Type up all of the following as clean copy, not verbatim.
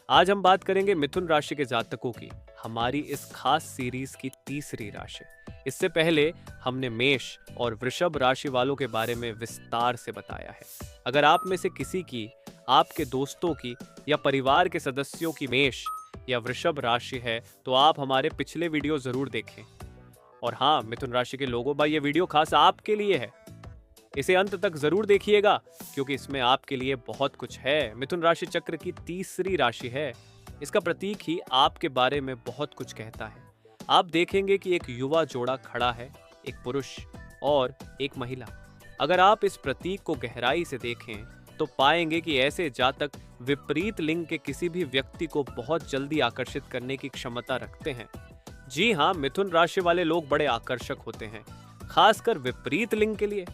आज हम बात करेंगे मिथुन राशि के जातकों की, हमारी इस खास सीरीज की तीसरी राशि। इससे पहले हमने मेष और वृषभ राशि वालों के बारे में विस्तार से बताया है। अगर आप में से किसी की, आपके दोस्तों की या परिवार के सदस्यों की मेष या वृषभ राशि है तो आप हमारे पिछले वीडियो जरूर देखें। और हाँ, मिथुन राशि के लोगों भाई, ये वीडियो खास आपके लिए है। इसे अंत तक जरूर देखिएगा क्योंकि इसमें आपके लिए बहुत कुछ है। मिथुन राशि चक्र की तीसरी राशि है। इसका प्रतीक ही आपके बारे में बहुत कुछ कहता है। आप देखेंगे कि एक युवा जोड़ा खड़ा है, एक पुरुष और एक महिला। अगर आप इस प्रतीक को गहराई से देखें तो पाएंगे कि ऐसे जातक विपरीत लिंग के किसी भी व्यक्ति को बहुत जल्दी आकर्षित करने की क्षमता रखते हैं। जी हाँ, मिथुन राशि वाले लोग बड़े आकर्षक होते हैं, खासकर विपरीत लिंग के लिए।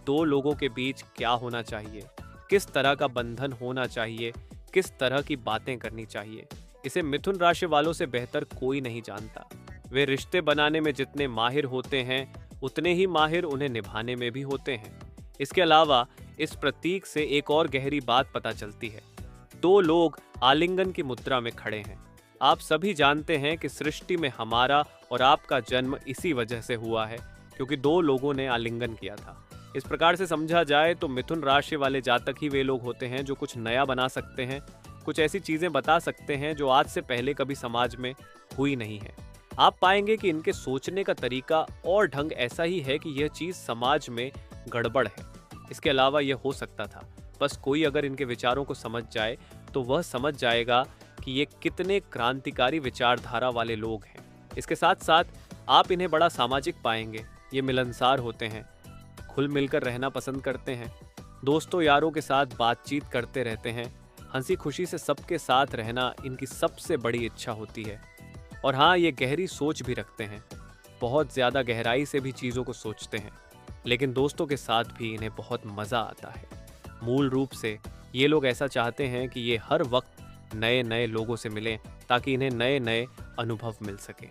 दो लोगों के बीच क्या होना चाहिए, किस तरह का बंधन होना चाहिए, किस तरह की बातें करनी चाहिए, इसे मिथुन राशि वालों से बेहतर कोई नहीं जानता। वे रिश्ते बनाने में जितने माहिर होते हैं उतने ही माहिर उन्हें निभाने में भी होते हैं। इसके अलावा इस प्रतीक से एक और गहरी बात पता चलती है। दो लोग आलिंगन की मुद्रा में खड़े हैं। आप सभी जानते हैं कि सृष्टि में हमारा और आपका जन्म इसी वजह से हुआ है, क्योंकि दो लोगों ने आलिंगन किया था। इस प्रकार से समझा जाए तो मिथुन राशि वाले जातक ही वे लोग होते हैं जो कुछ नया बना सकते हैं, कुछ ऐसी चीजें बता सकते हैं जो आज से पहले कभी समाज में हुई नहीं है। आप पाएंगे कि इनके सोचने का तरीका और ढंग ऐसा ही है कि यह चीज समाज में गड़बड़ है। इसके अलावा यह हो सकता था, बस कोई अगर इनके विचारों को समझ जाए तो वह समझ जाएगा कि ये कितने क्रांतिकारी विचारधारा वाले लोग हैं। इसके साथ साथ आप इन्हें बड़ा सामाजिक पाएंगे। ये मिलनसार होते हैं, खुल मिलकर रहना पसंद करते हैं, दोस्तों यारों के साथ बातचीत करते रहते हैं, हंसी खुशी से सबके साथ रहना इनकी सबसे बड़ी इच्छा होती है। और हाँ, ये गहरी सोच भी रखते हैं, बहुत ज़्यादा गहराई से भी चीज़ों को सोचते हैं, लेकिन दोस्तों के साथ भी इन्हें बहुत मज़ा आता है। मूल रूप से ये लोग ऐसा चाहते हैं कि ये हर वक्त नए नए लोगों से मिलें ताकि इन्हें नए नए अनुभव मिल सके।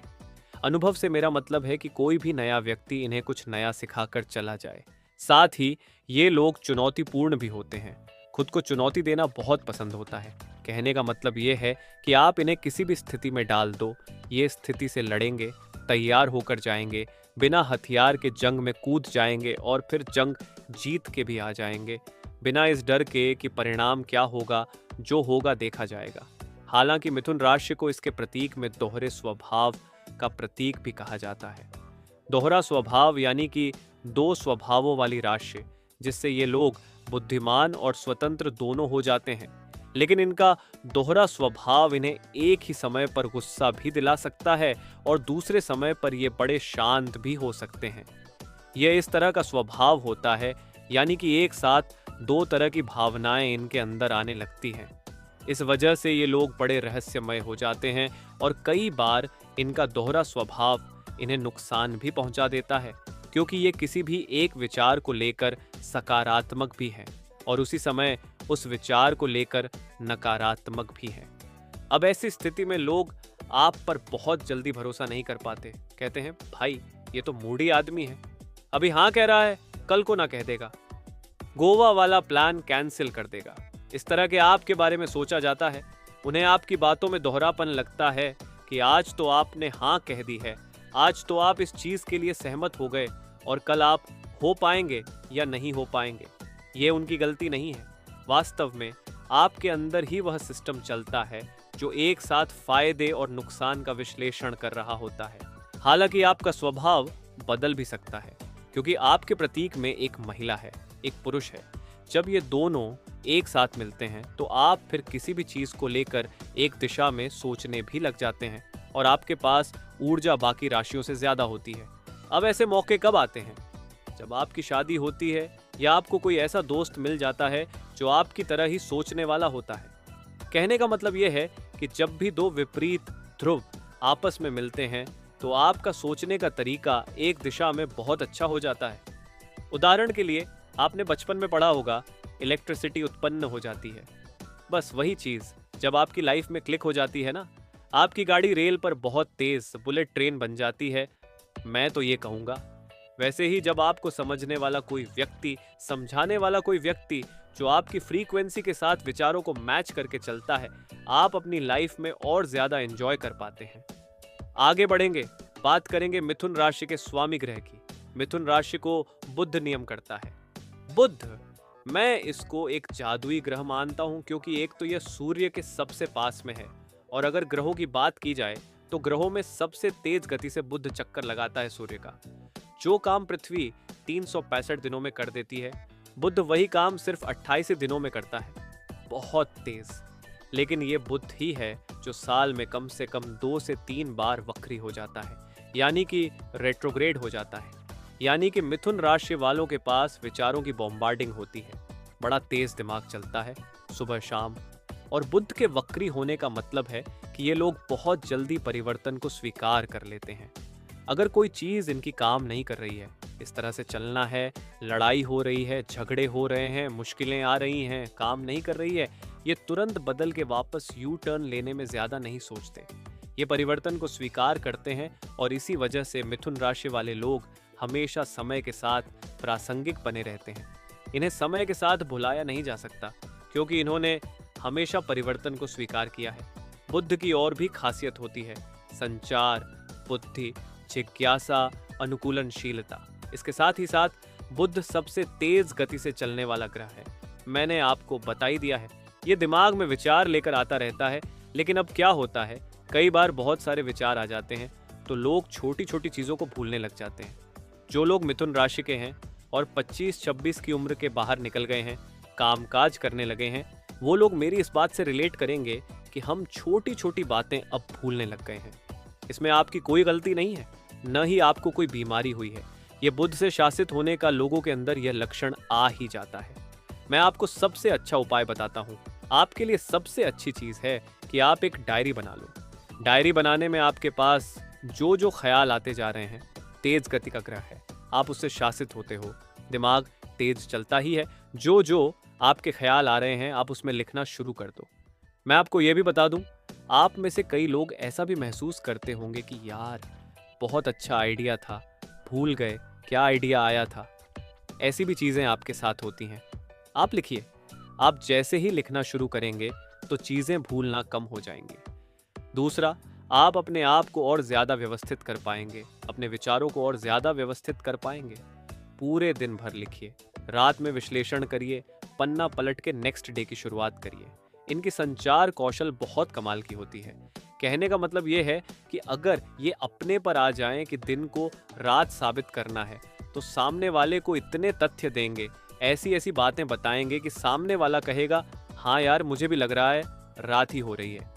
अनुभव से मेरा मतलब है कि कोई भी नया व्यक्ति इन्हें कुछ नया सिखाकर चला जाए। साथ ही ये लोग चुनौतीपूर्ण भी होते हैं, खुद को चुनौती देना बहुत पसंद होता है। कहने का मतलब ये है कि आप इन्हें किसी भी स्थिति में डाल दो, ये स्थिति से लड़ेंगे, तैयार होकर जाएंगे, बिना हथियार के जंग में कूद जाएंगे और फिर जंग जीत के भी आ जाएंगे, बिना इस डर के कि परिणाम क्या होगा, जो होगा देखा जाएगा। हालांकि मिथुन राशि को इसके प्रतीक में दोहरे स्वभाव का प्रतीक भी कहा जाता है। दोहरा स्वभाव यानी कि दो स्वभावों वाली राशि, जिससे ये लोग बुद्धिमान और स्वतंत्र दोनों हो जाते हैं। लेकिन इनका दोहरा स्वभाव इन्हें एक ही समय पर गुस्सा भी दिला सकता है और दूसरे समय पर ये बड़े शांत भी हो सकते हैं। यह इस तरह का स्वभाव होता है, यानी कि एक साथ दो तरह की भावनाएं इनके अंदर आने लगती हैं। इस वजह से ये लोग बड़े रहस्यमय हो जाते हैं और कई बार इनका दोहरा स्वभाव इन्हें नुकसान भी पहुंचा देता है, क्योंकि ये किसी भी एक विचार को लेकर सकारात्मक भी हैं और उसी समय उस विचार को लेकर नकारात्मक भी हैं। अब ऐसी स्थिति में लोग आप पर बहुत जल्दी भरोसा नहीं कर पाते। कहते हैं, भाई ये तो मूडी आदमी है, अभी हाँ कह रहा है, कल को ना कह देगा, गोवा वाला प्लान कैंसिल कर देगा। इस तरह के आपके बारे में सोचा जाता है। उन्हें आपकी बातों में दोहरापन लगता है कि आज तो आपने हाँ कह दी है, आज तो आप इस चीज के लिए सहमत हो गए और कल आप हो पाएंगे या नहीं हो पाएंगे। ये उनकी गलती नहीं है। वास्तव में आपके अंदर ही वह सिस्टम चलता है जो एक साथ फायदे और नुकसान का विश्लेषण कर रहा होता है। हालांकि आपका स्वभाव बदल भी सकता है, क्योंकि आपके प्रतीक में एक महिला है, एक पुरुष है। जब ये दोनों एक साथ मिलते हैं तो आप फिर किसी भी चीज को लेकर एक दिशा में सोचने भी लग जाते हैं और आपके पास ऊर्जा बाकी राशियों से ज्यादा होती है। अब ऐसे मौके कब आते हैं? जब आपकी शादी होती है या आपको कोई ऐसा दोस्त मिल जाता है जो आपकी तरह ही सोचने वाला होता है। कहने का मतलब यह है कि जब भी दो विपरीत ध्रुव आपस में मिलते हैं तो आपका सोचने का तरीका एक दिशा में बहुत अच्छा हो जाता है। उदाहरण के लिए, आपने बचपन में पढ़ा होगा, इलेक्ट्रिसिटी उत्पन्न हो जाती है। बस वही चीज जब आपकी लाइफ में क्लिक हो जाती है ना, आपकी गाड़ी रेल पर बहुत तेज बुलेट ट्रेन बन जाती है, मैं तो ये कहूँगा। वैसे ही जब आपको समझने वाला कोई व्यक्ति, समझाने वाला कोई व्यक्ति जो आपकी फ्रीक्वेंसी के साथ विचारों को मैच करके चलता है, आप अपनी लाइफ में और ज्यादा एंजॉय कर पाते हैं। आगे बढ़ेंगे, बात करेंगे मिथुन राशि के स्वामी ग्रह की। मिथुन राशि को बुध नियम करता है। बुध, मैं इसको एक जादुई ग्रह मानता हूं, क्योंकि एक तो यह सूर्य के सबसे पास में है, और अगर ग्रहों की बात की जाए तो ग्रहों में सबसे तेज गति से बुध चक्कर लगाता है सूर्य का। जो काम पृथ्वी 365 दिनों में कर देती है, बुध वही काम सिर्फ 28 दिनों में करता है। बहुत तेज। लेकिन ये बुध ही है जो साल में कम से कम 2 से 3 बार वक्री हो जाता है, यानी कि रेट्रोग्रेड हो जाता है। यानी कि मिथुन राशि वालों के पास विचारों की बॉम्बार्डिंग होती है, बड़ा तेज दिमाग चलता है सुबह शाम। और बुध के वक्री होने का मतलब है कि ये लोग बहुत जल्दी परिवर्तन को स्वीकार कर लेते हैं। अगर कोई चीज इनकी काम नहीं कर रही है, इस तरह से चलना है, लड़ाई हो रही है, झगड़े हो रहे हैं, मुश्किलें आ रही हैं, काम नहीं कर रही है, ये तुरंत बदल के वापस यू टर्न लेने में ज्यादा नहीं सोचते। ये परिवर्तन को स्वीकार करते हैं, और इसी वजह से मिथुन राशि वाले लोग हमेशा समय के साथ प्रासंगिक बने रहते हैं। इन्हें समय के साथ भुलाया नहीं जा सकता, क्योंकि इन्होंने हमेशा परिवर्तन को स्वीकार किया है। बुद्ध की और भी खासियत होती है, संचार, बुद्धि, जिज्ञासा, अनुकूलनशीलता। इसके साथ ही साथ बुध सबसे तेज गति से चलने वाला ग्रह है। मैंने आपको बता ही दिया है, ये दिमाग में विचार लेकर आता रहता है। लेकिन अब क्या होता है, कई बार बहुत सारे विचार आ जाते हैं तो लोग छोटी छोटी चीज़ों को भूलने लग जाते हैं। जो लोग मिथुन राशि के हैं और 25-26 की उम्र के बाहर निकल गए हैं, कामकाज करने लगे हैं, वो लोग मेरी इस बात से रिलेट करेंगे कि हम छोटी छोटी बातें अब भूलने लग गए हैं। इसमें आपकी कोई गलती नहीं है, न ही आपको कोई बीमारी हुई है। ये बुध से शासित होने का लोगों के अंदर यह लक्षण आ ही जाता है। मैं आपको सबसे अच्छा उपाय बताता हूँ। आपके लिए सबसे अच्छी चीज़ है कि आप एक डायरी बना लो। डायरी बनाने में आपके पास जो जो ख्याल आते जा रहे हैं, तेज गति का ग्रह है, आप उससे शासित होते हो, दिमाग तेज चलता ही है। जो जो आपके ख्याल आ रहे हैं, आप उसमें लिखना शुरू कर दो। मैं आपको यह भी बता दूं, आप में से कई लोग ऐसा भी महसूस करते होंगे कि यार बहुत अच्छा आइडिया था, भूल गए क्या आइडिया आया था। ऐसी भी चीज़ें आपके साथ होती हैं। आप लिखिए। आप जैसे ही लिखना शुरू करेंगे तो चीज़ें भूलना कम हो जाएंगी। दूसरा, आप अपने आप को और ज़्यादा व्यवस्थित कर पाएंगे, अपने विचारों को और ज़्यादा व्यवस्थित कर पाएंगे। पूरे दिन भर लिखिए, रात में विश्लेषण करिए, पन्ना पलट के नेक्स्ट डे की शुरुआत करिए। इनकी संचार कौशल बहुत कमाल की होती है। कहने का मतलब ये है कि अगर ये अपने पर आ जाएं कि दिन को रात साबित करना है, तो सामने वाले को इतने तथ्य देंगे, ऐसी ऐसी बातें बताएंगे कि सामने वाला कहेगा हाँ यार मुझे भी लग रहा है रात ही हो रही है।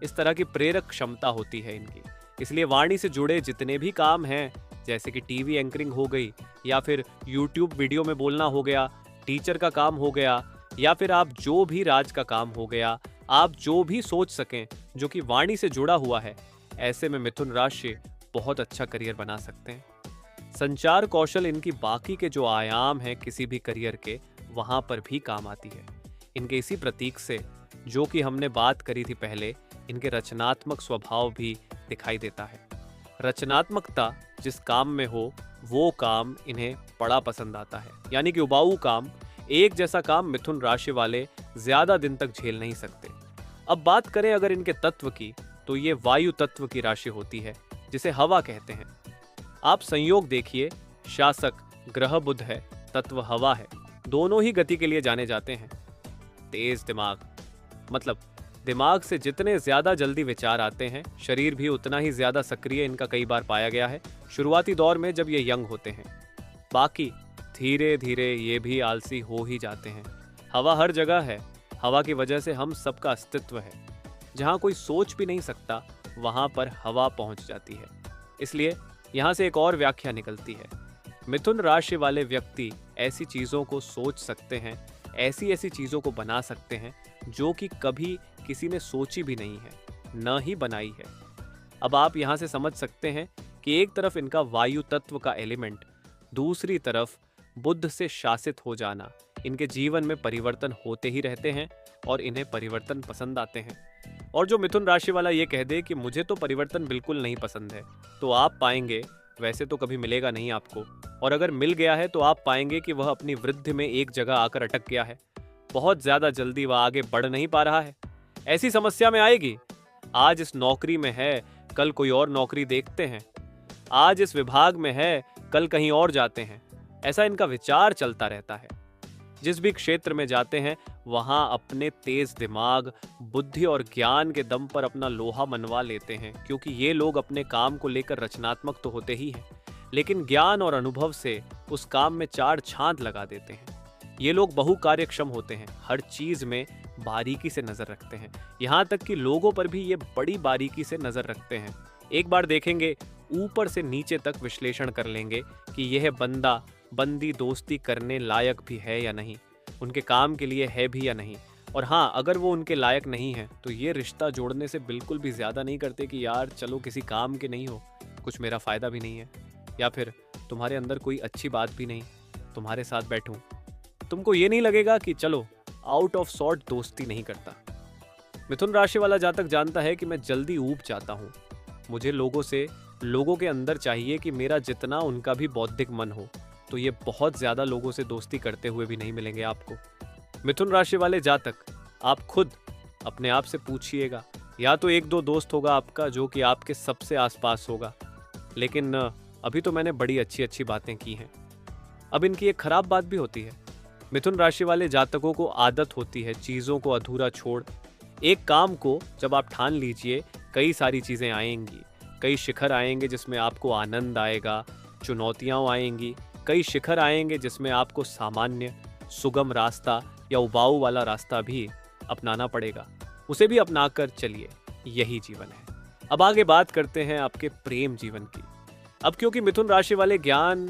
इस तरह की प्रेरक क्षमता होती है इनकी। इसलिए वाणी से जुड़े जितने भी काम हैं, जैसे कि टीवी एंकरिंग हो गई, या फिर यूट्यूब वीडियो में बोलना हो गया, टीचर का काम हो गया, या फिर आप जो भी राज का काम हो गया, आप जो भी सोच सकें जो कि वाणी से जुड़ा हुआ है, ऐसे में मिथुन राशि बहुत अच्छा करियर बना सकते हैं। संचार कौशल इनकी बाकी के जो आयाम हैं किसी भी करियर के, वहां पर भी काम आती है। इनके इसी प्रतीक से, जो कि हमने बात करी थी पहले, इनके रचनात्मक स्वभाव भी दिखाई देता है। रचनात्मकता जिस काम में हो, वो काम इन्हें बड़ा पसंद आता है। यानी कि उबाऊ काम, एक जैसा काम मिथुन राशि वाले ज्यादा दिन तक झेल नहीं सकते। अब बात करें अगर इनके तत्व की, तो ये वायु तत्व की राशि होती है, जिसे हवा कहते हैं। आप संयोग देखिए, शासक ग्रह बुध है, तत्व हवा है, दोनों ही गति के लिए जाने जाते हैं। तेज दिमाग, मतलब दिमाग से जितने ज्यादा जल्दी विचार आते हैं, शरीर भी उतना ही ज्यादा सक्रिय इनका कई बार पाया गया है, शुरुआती दौर में जब ये यंग होते हैं। बाकी धीरे धीरे ये भी आलसी हो ही जाते हैं। हवा हर जगह है, हवा की वजह से हम सबका अस्तित्व है। जहाँ कोई सोच भी नहीं सकता, वहाँ पर हवा पहुँच जाती है। इसलिए यहाँ से एक और व्याख्या निकलती है, मिथुन राशि वाले व्यक्ति ऐसी चीज़ों को सोच सकते हैं, ऐसी ऐसी चीज़ों को बना सकते हैं जो कि कभी किसी ने सोची भी नहीं है, न ही बनाई है। अब आप यहाँ से समझ सकते हैं कि एक तरफ इनका वायु तत्व का एलिमेंट, दूसरी तरफ बुध से शासित हो जाना, इनके जीवन में परिवर्तन होते ही रहते हैं और इन्हें परिवर्तन पसंद आते हैं। और जो मिथुन राशि वाला ये कह दे कि मुझे तो परिवर्तन बिल्कुल नहीं पसंद है, तो आप पाएंगे वैसे तो कभी मिलेगा नहीं आपको। और अगर मिल गया है तो आप पाएंगे कि वह अपनी वृद्धि में एक जगह आकर अटक गया है। बहुत ज्यादा जल्दी वह आगे बढ़ नहीं पा रहा है। ऐसी समस्या में आएगी, आज इस नौकरी में है, कल कोई और नौकरी देखते हैं, आज इस विभाग में है, कल कहीं और जाते हैं। ऐसा इनका विचार चलता रहता है। जिस भी क्षेत्र में जाते हैं वहां अपने तेज दिमाग, बुद्धि और ज्ञान के दम पर अपना लोहा मनवा लेते हैं, क्योंकि ये लोग अपने काम को लेकर रचनात्मक तो होते ही हैं, लेकिन ज्ञान और अनुभव से उस काम में चार छांद लगा देते हैं। ये लोग बहु कार्यक्षम होते हैं, हर चीज में बारीकी से नजर रखते हैं, यहाँ तक कि लोगों पर भी ये बड़ी बारीकी से नजर रखते हैं। एक बार देखेंगे, ऊपर से नीचे तक विश्लेषण कर लेंगे कि यह बंदा बंदी दोस्ती करने लायक भी है या नहीं, उनके काम के लिए है भी या नहीं। और हाँ, अगर वो उनके लायक नहीं है तो ये रिश्ता जोड़ने से बिल्कुल भी ज़्यादा नहीं करते कि यार चलो किसी काम के नहीं हो, कुछ मेरा फ़ायदा भी नहीं है, या फिर तुम्हारे अंदर कोई अच्छी बात भी नहीं, तुम्हारे साथ बैठूं। तुमको ये नहीं लगेगा कि चलो आउट ऑफ सॉर्ट दोस्ती नहीं करता। मिथुन राशि वाला जातक जानता है कि मैं जल्दी ऊब जाता हूँ, मुझे लोगों के अंदर चाहिए कि मेरा जितना उनका भी बौद्धिक मन हो, तो ये बहुत ज़्यादा लोगों से दोस्ती करते हुए भी नहीं मिलेंगे आपको। मिथुन राशि वाले जातक, आप खुद अपने आप से पूछिएगा, या तो एक दो दोस्त होगा आपका जो कि आपके सबसे आसपास होगा, लेकिन अभी तो मैंने बड़ी अच्छी अच्छी बातें की हैं। अब इनकी एक खराब बात भी होती है। मिथुन राशि वाले जातकों को आदत होती है चीज़ों को अधूरा छोड़। एक काम को जब आप ठान लीजिए, कई सारी चीज़ें आएंगी, कई शिखर आएंगे जिसमें आपको आनंद आएगा, चुनौतियाँ आएंगी, कई शिखर आएंगे जिसमें आपको सामान्य सुगम रास्ता या उबाऊ वाला रास्ता भी अपनाना पड़ेगा। उसे भी अपनाकर चलिए, यही जीवन है। अब आगे बात करते हैं आपके प्रेम जीवन की। अब क्योंकि मिथुन राशि वाले ज्ञान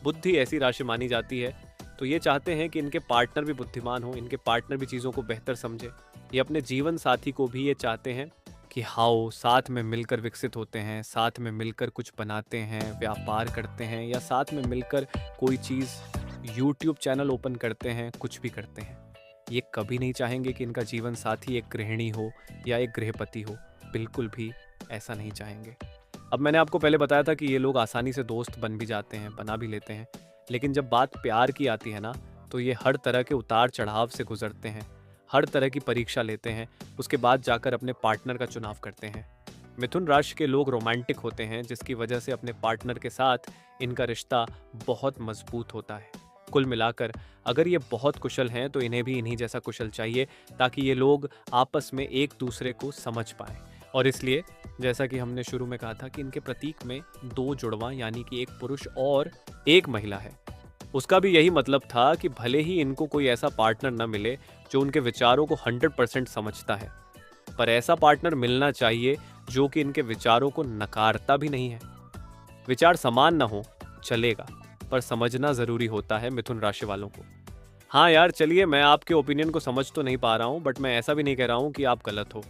बुद्धि ऐसी राशि मानी जाती है, तो ये चाहते हैं कि इनके पार्टनर भी बुद्धिमान हो, इनके पार्टनर भी चीज़ों को बेहतर समझे। ये अपने जीवन साथी को भी ये चाहते हैं कि हाओ साथ में मिलकर विकसित होते हैं, साथ में मिलकर कुछ बनाते हैं, व्यापार करते हैं, या साथ में मिलकर कोई चीज़ यूट्यूब चैनल ओपन करते हैं, कुछ भी करते हैं। ये कभी नहीं चाहेंगे कि इनका जीवन साथी एक गृहिणी हो या एक गृहपति हो, बिल्कुल भी ऐसा नहीं चाहेंगे। अब मैंने आपको पहले बताया था कि ये लोग आसानी से दोस्त बन भी जाते हैं, बना भी लेते हैं, लेकिन जब बात प्यार की आती है ना, तो ये हर तरह के उतार चढ़ाव से गुजरते हैं, हर तरह की परीक्षा लेते हैं, उसके बाद जाकर अपने पार्टनर का चुनाव करते हैं। मिथुन राशि के लोग रोमांटिक होते हैं, जिसकी वजह से अपने पार्टनर के साथ इनका रिश्ता बहुत मजबूत होता है। कुल मिलाकर अगर ये बहुत कुशल हैं तो इन्हें भी इन्हीं जैसा कुशल चाहिए, ताकि ये लोग आपस में एक दूसरे को समझ पाएं। और इसलिए जैसा कि हमने शुरू में कहा था कि इनके प्रतीक में दो जुड़वा यानी कि एक पुरुष और एक महिला है। उसका भी यही मतलब था कि भले ही इनको कोई ऐसा पार्टनर न मिले जो उनके विचारों को 100% समझता है, पर ऐसा पार्टनर मिलना चाहिए जो कि इनके विचारों को नकारता भी नहीं है। विचार समान ना हो चलेगा, पर समझना ज़रूरी होता है मिथुन राशि वालों को। हाँ यार चलिए, मैं आपके ओपिनियन को समझ तो नहीं पा रहा हूँ, बट मैं ऐसा भी नहीं कह रहा हूँ कि आप गलत हो।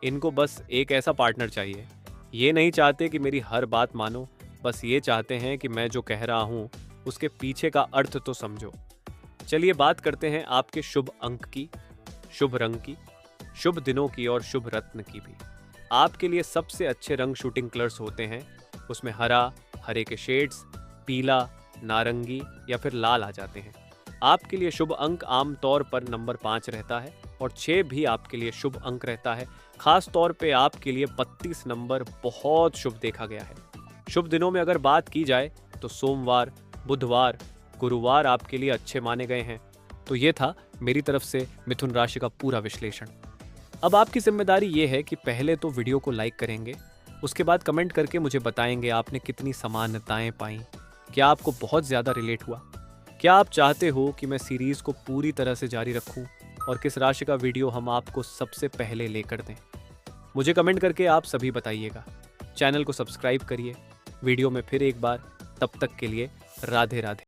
इनको बस एक ऐसा पार्टनर चाहिए, ये नहीं चाहते कि मेरी हर बात मानो, बस ये चाहते हैं कि मैं जो कह रहा हूँ उसके पीछे का अर्थ तो समझो। चलिए बात करते हैं आपके शुभ अंक की, शुभ रंग की, शुभ दिनों की और शुभ रत्न की भी। आपके लिए सबसे अच्छे रंग शूटिंग कलर्स होते हैं, उसमें हरा, हरे के शेड्स, पीला, नारंगी या फिर लाल आ जाते हैं। आपके लिए शुभ अंक आमतौर पर नंबर 5 रहता है और 6 भी आपके लिए शुभ अंक रहता है। खास तौर पे आपके लिए 32 नंबर बहुत शुभ देखा गया है। शुभ दिनों में अगर बात की जाए तो सोमवार, बुधवार, गुरुवार आपके लिए अच्छे माने गए हैं। तो ये था मेरी तरफ से मिथुन राशि का पूरा विश्लेषण। अब आपकी जिम्मेदारी ये है कि पहले तो वीडियो को लाइक करेंगे, उसके बाद कमेंट करके मुझे बताएंगे आपने कितनी समानताएं पाई, क्या आपको बहुत ज़्यादा रिलेट हुआ, क्या आप चाहते हो कि मैं सीरीज़ को पूरी तरह से जारी रखूं, और किस राशि का वीडियो हम आपको सबसे पहले लेकर दें। मुझे कमेंट करके आप सभी बताइएगा। चैनल को सब्सक्राइब करिए। वीडियो में फिर एक बार, तब तक के लिए राधे राधे।